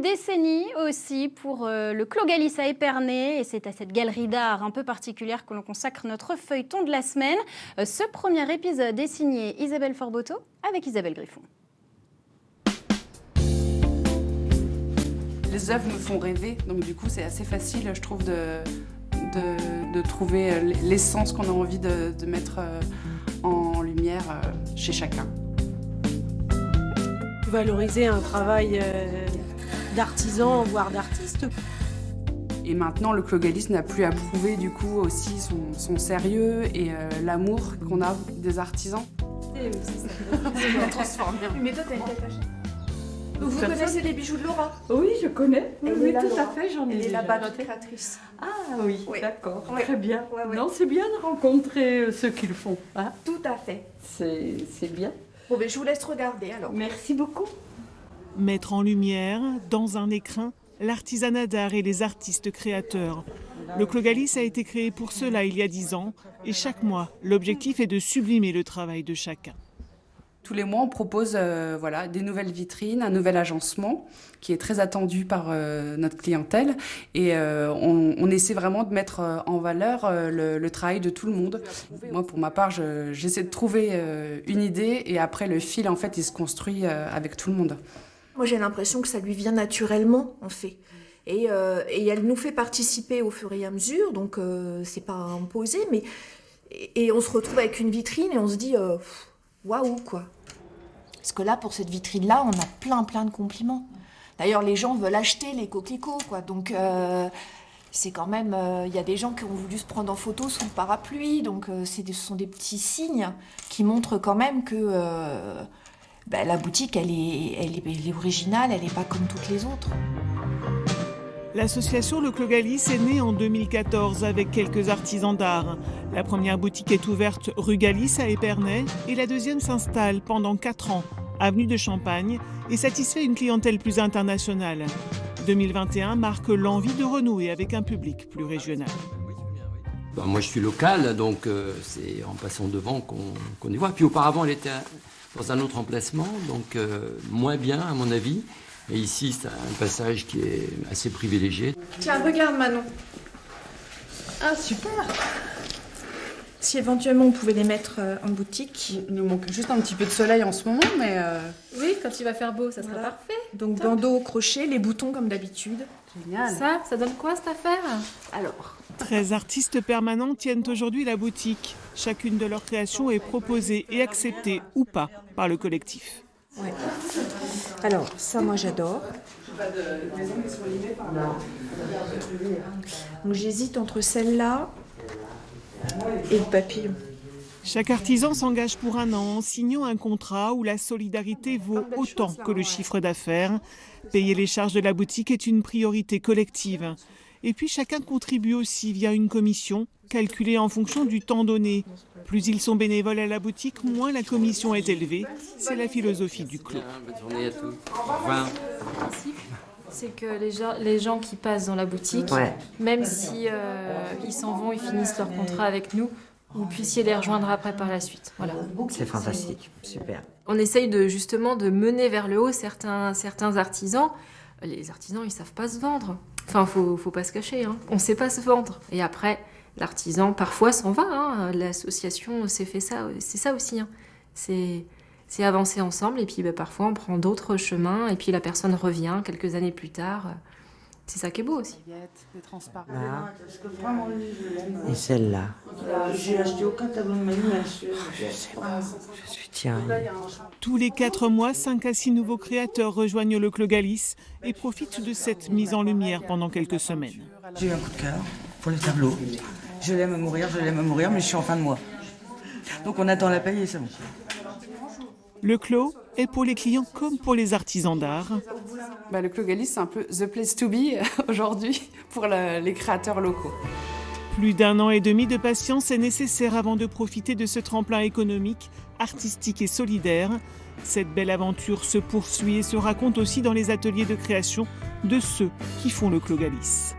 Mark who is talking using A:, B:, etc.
A: une décennie aussi pour le Clos Galis à Épernay. Et c'est à cette galerie d'art un peu particulière que l'on consacre notre feuilleton de la semaine. Ce premier épisode est signé Isabelle Forboto avec Isabelle Griffon.
B: Les œuvres me font rêver, donc du coup c'est assez facile, je trouve, de trouver l'essence qu'on a envie de mettre en lumière chez chacun.
C: Valoriser un travail d'artisan, voire d'artiste.
B: Et maintenant, le Clos Galis n'a plus à prouver du coup aussi son sérieux et l'amour qu'on a des artisans.
D: On transforme bien. Mais toi, t'as une tête hachée. Vous connaissez les bijoux de Laura?
E: Oui, je connais. Oui, tout à fait, j'en ai
D: Elle est
E: déjà
D: là-bas,
E: acheté.
D: notre créatrice.
E: Ah oui,
D: Oui.
E: d'accord,
D: Oui.
E: très bien.
D: Ouais.
E: Non, c'est bien de rencontrer ceux qui le font. Hein.
D: Tout à fait.
E: C'est bien.
D: Bon, ben, je vous laisse regarder alors.
E: Merci beaucoup.
F: Mettre en lumière, dans un écrin, l'artisanat d'art et les artistes créateurs. Le Clos Galis a été créé pour cela il y a 10 ans et chaque mois, l'objectif est de sublimer le travail de chacun.
B: Tous les mois, on propose des nouvelles vitrines, un nouvel agencement qui est très attendu par notre clientèle. Et on essaie vraiment de mettre en valeur le travail de tout le monde. Moi, pour ma part, j'essaie de trouver une idée et après, le fil, en fait, il se construit avec tout le monde.
D: Moi, j'ai l'impression que ça lui vient naturellement, en fait. Et elle nous fait participer au fur et à mesure, donc c'est pas imposé, mais... Et on se retrouve avec une vitrine et on se dit... waouh, quoi. Parce que là, pour cette vitrine-là, on a plein de compliments. D'ailleurs, les gens veulent acheter les coquelicots, quoi. Donc, c'est quand même... Il y a des gens qui ont voulu se prendre en photo sous le parapluie. Donc, ce sont des petits signes qui montrent quand même que la boutique, elle est originale, elle n'est pas comme toutes les autres.
F: L'association Le Clos Galis est née en 2014 avec quelques artisans d'art. La première boutique est ouverte rue Galis à Épernay et la deuxième s'installe pendant 4 ans, avenue de Champagne, et satisfait une clientèle plus internationale. 2021 marque l'envie de renouer avec un public plus régional.
G: Moi je suis local, donc c'est en passant devant qu'on y voit. Puis auparavant elle était dans un autre emplacement, donc moins bien à mon avis. Et ici, c'est un passage qui est assez privilégié.
D: Tiens, regarde Manon.
E: Ah, super.
D: Si éventuellement on pouvait les mettre en boutique.
B: Il nous manque juste un petit peu de soleil en ce moment, mais...
H: Oui, quand il va faire beau, ça sera parfait.
D: Donc bandeau au crochet, les boutons comme d'habitude.
B: Génial.
H: Ça donne quoi cette affaire?
D: Alors,
F: 13 artistes permanents tiennent aujourd'hui la boutique. Chacune de leurs créations est proposée et acceptée ou pas par le collectif.
D: ouais. Alors, ça, moi, j'adore. Donc, j'hésite entre celle-là et le papillon.
F: Chaque artisan s'engage pour 1 an en signant un contrat où la solidarité vaut autant que le chiffre d'affaires. Payer les charges de la boutique est une priorité collective. Et puis chacun contribue aussi via une commission calculée en fonction du temps donné. Plus ils sont bénévoles à la boutique, moins la commission est élevée. C'est la philosophie du Clos.
G: Bonne journée à tous. Au revoir.
H: C'est que les gens qui passent dans la boutique, même si ils s'en vont, ils finissent leur contrat avec nous, vous puissiez les rejoindre après par la suite. Voilà.
I: C'est fantastique, super.
H: On essaye justement de mener vers le haut certains artisans. Les artisans, ils savent pas se vendre. Enfin, faut pas se cacher, hein. On sait pas se vendre. Et après, l'artisan, parfois, s'en va, hein. L'association, c'est ça aussi, hein. C'est avancer ensemble, et puis parfois, on prend d'autres chemins, et puis la personne revient quelques années plus tard. C'est ça qui est beau aussi.
I: Là. Et celle-là.
E: J'ai acheté aucun tableau de Manu, mais
I: Je suis tiens.
F: Tous les 4 mois, 5 à 6 nouveaux créateurs rejoignent le Clos Galis et profitent de cette mise en lumière pendant quelques semaines.
E: J'ai eu un coup de cœur pour les tableaux. Je l'aime à mourir, mais je suis en fin de mois. Donc on attend la paye et c'est bon.
F: Le Clos est pour les clients comme pour les artisans d'art.
B: Le Clos Galis, c'est un peu the place to be aujourd'hui pour les créateurs locaux.
F: Plus d'1 an et demi de patience est nécessaire avant de profiter de ce tremplin économique, artistique et solidaire. Cette belle aventure se poursuit et se raconte aussi dans les ateliers de création de ceux qui font le Clos Galis.